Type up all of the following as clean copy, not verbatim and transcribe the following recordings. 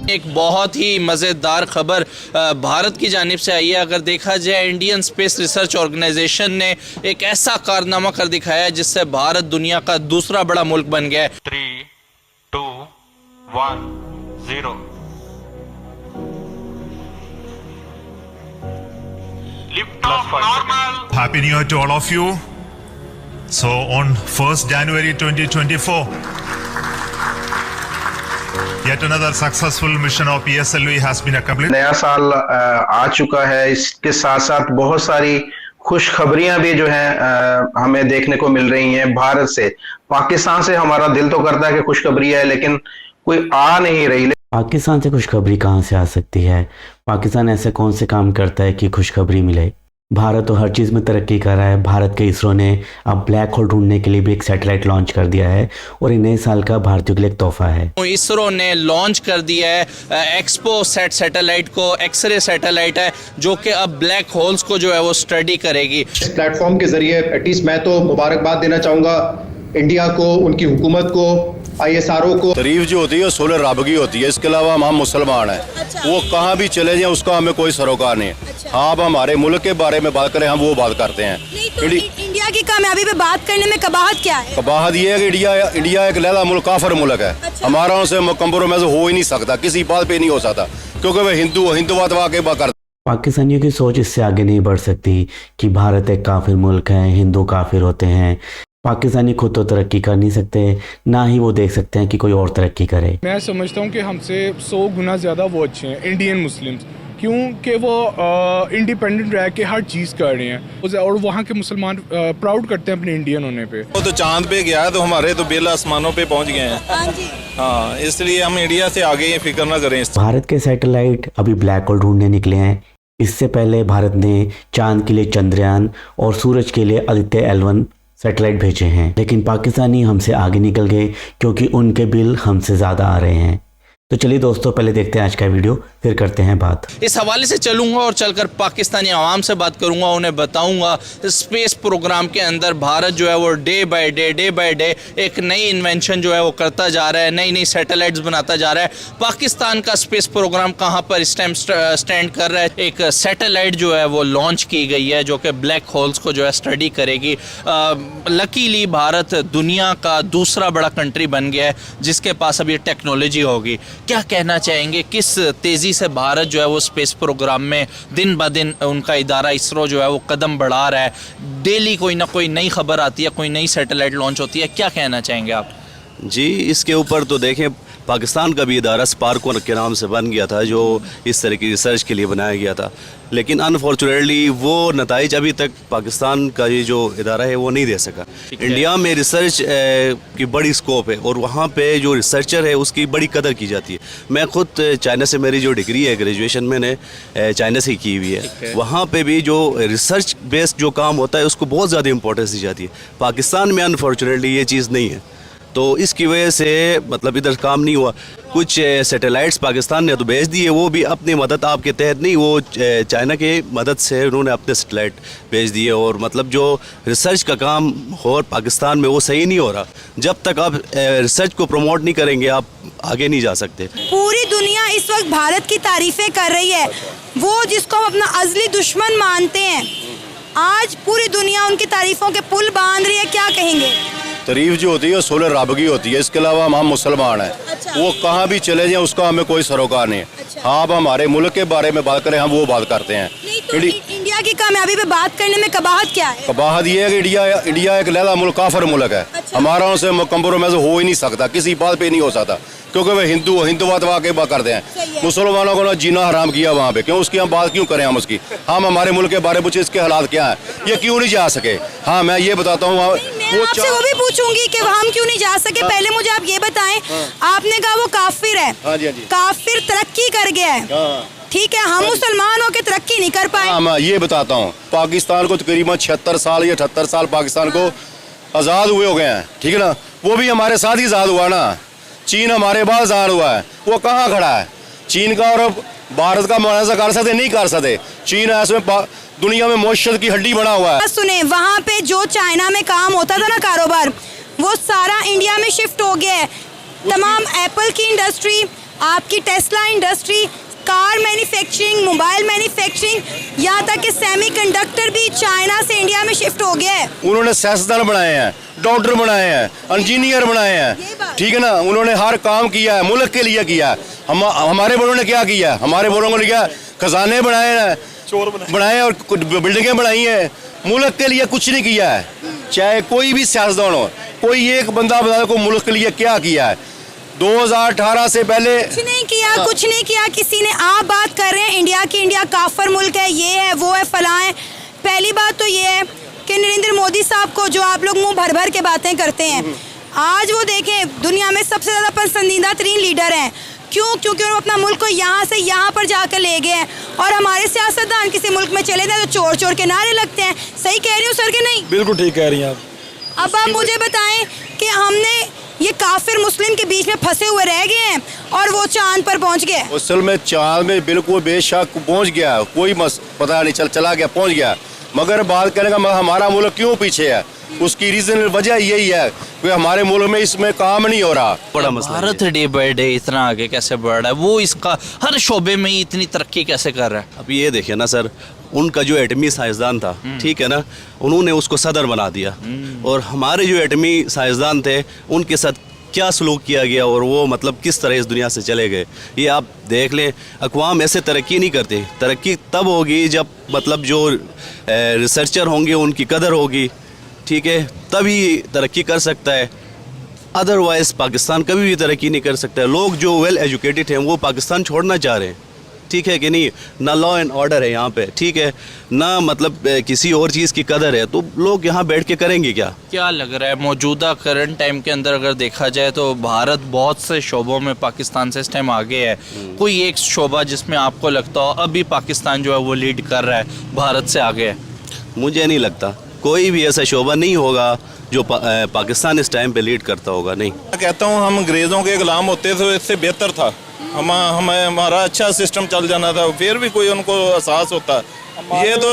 एक बहुत ही मज़ेदार खबर भारत की जानिब से आई है। अगर देखा जाए, इंडियन स्पेस रिसर्च ऑर्गेनाइजेशन ने एक ऐसा कारनामा कर दिखाया है जिससे भारत दुनिया का दूसरा बड़ा मुल्क बन गया है। 3, 2, 1, 0 Lift off normal. Happy New Year to all of you. So on 1st January 2024, yet another successful mission of PSLV has been accomplished. नया साल आ चुका है, इसके साथ साथ बहुत सारी खुशखबरियां भी जो हैं हमें देखने को मिल रही हैं भारत से। पाकिस्तान से हमारा दिल तो करता है कि खुशखबरी है, लेकिन कोई आ नहीं रही। पाकिस्तान से खुशखबरी कहाँ से आ सकती है? पाकिस्तान ऐसे कौन से काम करता है कि खुशखबरी मिले? भारत तो हर चीज़ में तरक्की कर रहा है। भारत के इसरो ने अब ब्लैक होल ढूंढने के लिए भी एक सैटेलाइट लॉन्च कर दिया है और ये नए साल का भारतीयों के लिए एक तोहफा है। इसरो ने लॉन्च कर दिया है एक्सपो सेट सैटेलाइट को। एक्सरे सैटेलाइट है जो कि अब ब्लैक होल्स को जो है वो स्टडी करेगी। इस प्लेटफॉर्म के जरिए एटलीस्ट मैं तो मुबारकबाद देना चाहूँगा इंडिया को, उनकी हुकूमत को, ISRO को। तारीफ जो होती है सोलर रब की होती है, इसके अलावा हम मुसलमान हैं। अच्छा। वो कहाँ भी चले जाएं उसका हमें कोई सरोकार नहीं है। अच्छा। हाँ, आप हमारे मुल्क के बारे में बात करें, हम वो बात करते हैं। नहीं तो इंडिया की कामयाबी पे बात करने में कबाहत क्या है? कबाहत ये है कि इंडिया एक लैला मुल्क, काफर मुल्क है। अच्छा। हमारा उनसे कंप्रोमाइज हो ही नहीं सकता, किसी बात पे नहीं हो सकता, क्योंकि वह हिंदुवाद वाकई बात करते। पाकिस्तानियों की सोच इससे आगे नहीं बढ़ सकती कि भारत एक काफिर मुल्क है, हिंदू काफिर होते हैं। पाकिस्तानी खुद तो तरक्की कर नहीं सकते, ना ही वो देख सकते हैं कि कोई और तरक्की करे। मैं समझता हूँ कि हमसे 100 गुना ज़्यादा वो अच्छे हैं इंडियन मुस्लिम्स, क्योंकि वो इंडिपेंडेंट रह के हर चीज़ कर रहे हैं और वहाँ के मुसलमान प्राउड करते हैं अपने इंडियन होने पे। वो तो चांद पे गया है तो हमारे तो बेल आसमानों पे पहुँच गए हैं। हाँ जी। हाँ, इसलिए हम इंडिया से आगे ये फिक्र ना करें। भारत के सैटेलाइट अभी ब्लैक होल ढूंढने निकले हैं। इससे पहले भारत ने चांद के लिए चंद्रयान और सूरज के लिए आदित्य L1 सैटेलाइट भेजे हैं, लेकिन पाकिस्तानी हमसे आगे निकल गए क्योंकि उनके बिल हमसे ज़्यादा आ रहे हैं। तो चलिए दोस्तों, पहले देखते हैं आज का वीडियो, फिर करते हैं बात। इस हवाले से चलूंगा और चलकर पाकिस्तानी आवाम से बात करूंगा, उन्हें बताऊंगा स्पेस प्रोग्राम के अंदर भारत जो है वो डे बाय डे एक नई इन्वेंशन जो है वो करता जा रहा है, नई नई सैटेलाइट्स बनाता जा रहा है। पाकिस्तान का स्पेस प्रोग्राम कहाँ पर इस टाइम स्टैंड कर रहा है? एक सैटेलाइट जो है वो लॉन्च की गई है जो कि ब्लैक होल्स को जो है स्टडी करेगी। लकीली भारत दुनिया का दूसरा बड़ा कंट्री बन गया है जिसके पास अब ये टेक्नोलॉजी होगी। क्या कहना चाहेंगे, किस तेज़ी से भारत जो है वो स्पेस प्रोग्राम में दिन ब दिन उनका इदारा इसरो जो है वो कदम बढ़ा रहा है? डेली कोई ना कोई नई खबर आती है, कोई नई सैटेलाइट लॉन्च होती है। क्या कहना चाहेंगे आप? जी, इसके ऊपर तो देखें, पाकिस्तान का भी इदारा स्पार्को के नाम से बन गया था जो इस तरह की रिसर्च के लिए बनाया गया था, लेकिन अनफॉर्चुनेटली वो नताइज अभी तक पाकिस्तान का ये जो इदारा है वो नहीं दे सका। इंडिया में रिसर्च की बड़ी स्कोप है और वहाँ पे जो रिसर्चर है उसकी बड़ी कदर की जाती है। मैं खुद चाइना से, मेरी जो डिग्री है ग्रेजुएशन मैंने चाइना से की हुई है। वहाँ पे भी जो रिसर्च बेस्ड जो काम होता है उसको बहुत ज़्यादा इंपॉर्टेंस दी जाती है। पाकिस्तान में अनफॉर्चुनेटली ये चीज़ नहीं है, तो इसकी वजह से मतलब इधर काम नहीं हुआ। कुछ सैटेलाइट्स पाकिस्तान ने तो भेज दिए, वो भी अपनी मदद आपके तहत नहीं, वो चाइना के मदद से उन्होंने अपने सैटेलाइट भेज दिए। और मतलब जो रिसर्च का काम हो पाकिस्तान में वो सही नहीं हो रहा। जब तक आप रिसर्च को प्रमोट नहीं करेंगे आप आगे नहीं जा सकते। पूरी दुनिया इस वक्त भारत की तारीफें कर रही है, वो जिसको हम अपना अज़ली दुश्मन मानते हैं, आज पूरी दुनिया उनकी तारीफों के पुल बांध रही है। क्या कहेंगे? तारीफ जो होती है सोलर रब की होती है, इसके अलावा हम मुसलमान हैं। अच्छा। वो कहाँ भी चले जाएं उसका हमें कोई सरोकार नहीं है। अच्छा। हाँ, आप हमारे मुल्क के बारे में बात करें, हम वो बात करते हैं। नहीं तो इंडिया की कामयाबी पे बात करने में कबाहत क्या है? कबाहत ये है कि इंडिया एक लैला मुल्क, काफर मुल्क है। अच्छा। हमारा उनसे कंप्रोमाइज हो ही नहीं सकता, किसी बात पे नहीं हो सकता, क्योंकि वह हिंदुवाद वाकई बात करते हैं। मुसलमानों को ना जीना हराम किया वहाँ पे, क्यों उसकी हम बात क्यों करें? हम उसकी हम हमारे मुल्क के बारे में पूछे, इसके हालात क्या है, ये क्यों नहीं जा सके? हाँ, मैं ये बताता हूँ, आपसे वो भी पूछूंगी कि हम क्यों नहीं जा सके। पहले मुझे आप ये बताएं, आपने कहा वो काफिर है। हाँ जी, हाँ जी। काफिर तरक्की कर गया है, ठीक है, हम मुसलमान होकर तरक्की नहीं कर पाए। हाँ, मैं ये बताता हूँ, पाकिस्तान को तकरीबन 76 साल या 78 साल पाकिस्तान को आज़ाद हुए हो गए हैं, ठीक है ना? वो भी हमारे साथ ही आज़ाद हुआ ना। चीन हमारे बाद आज़ाद हुआ है, वो कहाँ खड़ा है? चीन का और भारत का मुआवजा कर सकते नहीं कर सकते? चीन ऐसे दुनिया में मौशत की हड्डी बना हुआ है। सुने, वहाँ पे जो चाइना में काम होता था ना कारोबार, वो सारा इंडिया में शिफ्ट हो गया है। तमाम एप्पल की इंडस्ट्री, आपकी Tesla industry, car manufacturing, mobile manufacturing, यहाँ तक कि सेमीकंडक्टर भी चाइना से इंडिया में शिफ्ट हो गया है। उन्होंने सियासतदान बनाए हैं, डॉक्टर बनाए हैं, इंजीनियर बनाए हैं, ठीक है ना। उन्होंने हर काम किया है, मुल्क के लिए किया है। हमारे बड़ों ने क्या किया? हमारे बड़ों ने क्या खजाने बनाए हैं, बनाए और बिल्डिंगें बनाई हैं। मुल्क के लिए कुछ नहीं किया है। चाहे कोई भी सियासतदान हो, कोई एक बंदा बता को मुल्क के लिए क्या किया है 2018 से पहले? कुछ नहीं किया, कुछ नहीं किया किसी ने। आप बात कर रहे हैं इंडिया की, इंडिया काफर मुल्क है, ये है वो है फलां है। पहली बात तो ये है कि नरेंद्र मोदी साहब को, जो आप लोग मुंह भर भर के बातें करते हैं, आज वो देखें दुनिया में सबसे ज़्यादा पसंदीदा तरीन लीडर हैं। क्यों? क्योंकि उन्होंने अपना मुल्क को यहाँ से यहाँ पर जाकर ले गए हैं। और हमारे सियासतदान किसी मुल्क में चले जाए तो चोर चोर के नारे लगते हैं। सही कह रही हूँ सर कि नहीं? बिल्कुल ठीक कह रही हैं आप। अब आप मुझे बताएं कि हमने ये काफिर मुस्लिम के बीच में फंसे हुए रह गए हैं और वो चांद पर पहुंच गए। असल में चांद में बिल्कुल बेशक पहुंच गया, कोई पता नहीं चला गया, पहुंच गया। मगर बात करने का हमारा मुल्क क्यों पीछे है, उसकी रीजन वजह यही है कि हमारे मुल्क में इसमें काम नहीं हो रहा। बड़ा मसला भारत डे बाय डे इतना आगे कैसे बढ़ रहा है? वो इसका हर शोबे में ही इतनी तरक्की कैसे कर रहा है? अब ये देखिए ना सर, उनका जो एटमी साइंसदान था, ठीक है ना, उन्होंने उसको सदर बना दिया। और हमारे जो एटमी साइंसदान थे उनके साथ क्या सलूक किया गया और वो मतलब किस तरह इस दुनिया से चले गए, ये आप देख लें। अक़वाम ऐसे तरक्की नहीं करती। तरक्की तब होगी जब मतलब जो रिसर्चर होंगे उनकी कदर होगी, ठीक है, तभी तरक्की कर सकता है। अदरवाइज़ पाकिस्तान कभी भी तरक्की नहीं कर सकता है। लोग जो वेल एजुकेटेड हैं वो पाकिस्तान छोड़ना चाह रहे हैं, ठीक है कि नहीं। ना लॉ एंड ऑर्डर है यहाँ पे, ठीक है, ना मतलब किसी और चीज़ की कदर है, तो लोग यहाँ बैठ के करेंगे क्या? क्या लग रहा है मौजूदा करंट टाइम के अंदर अगर देखा जाए तो भारत बहुत से शोबों में पाकिस्तान से इस टाइम आगे है? कोई एक शोबा जिसमें आपको लगता हो अभी पाकिस्तान जो है वो लीड कर रहा है, भारत से आगे है? मुझे नहीं लगता कोई भी ऐसा शोबा नहीं होगा जो पाकिस्तान इस टाइम पे लीड करता होगा। नहीं, कहता हूँ हम अंग्रेज़ों के गुलाम होते तो इससे बेहतर था। हमारा अच्छा सिस्टम चल जाना था, फिर भी कोई उनको एहसास होता। ये तो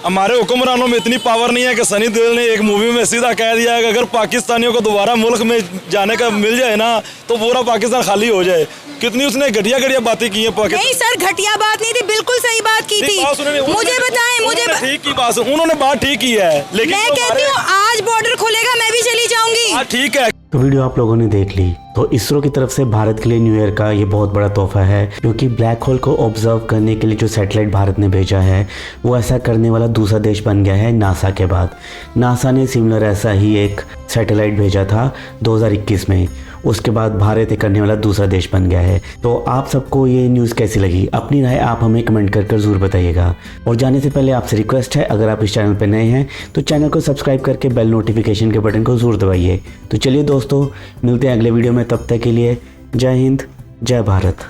हमारे हुक्मरानों में इतनी पावर नहीं है कि सनी देओल ने एक मूवी में सीधा कह दिया है कि अगर पाकिस्तानियों को दोबारा मुल्क में जाने का मिल जाए ना तो पूरा पाकिस्तान खाली हो जाए। कितनी उसने घटिया घटिया बातें की हैं पाकिस्तान। नहीं सर, घटिया बात नहीं थी, बिल्कुल सही बात की थी। मुझे बताएं, मुझे ठीक की बात, उन्होंने बात ठीक की है, लेकिन मैं कहती हूँ आज बॉर्डर खुलेगा मैं भी चली जाऊंगी। ठीक है। तो वीडियो आप लोगों ने देख ली। तो इसरो की तरफ से भारत के लिए न्यू ईयर का ये बहुत बड़ा तोहफा है, क्योंकि ब्लैक होल को ऑब्जर्व करने के लिए जो सैटेलाइट भारत ने भेजा है वो ऐसा करने वाला दूसरा देश बन गया है नासा के बाद। नासा ने सिमिलर ऐसा ही एक सैटेलाइट भेजा था 2021 में, उसके बाद भारत ये करने वाला दूसरा देश बन गया है। तो आप सबको ये न्यूज़ कैसी लगी? अपनी राय आप हमें कमेंट कर ज़रूर बताइएगा। और जाने से पहले आपसे रिक्वेस्ट है, अगर आप इस चैनल पर नए हैं तो चैनल को सब्सक्राइब करके बेल नोटिफिकेशन के बटन को ज़रूर दबाइए। तो चलिए दोस्तों, मिलते हैं अगले वीडियो में, तब तक के लिए जय हिंद, जय भारत।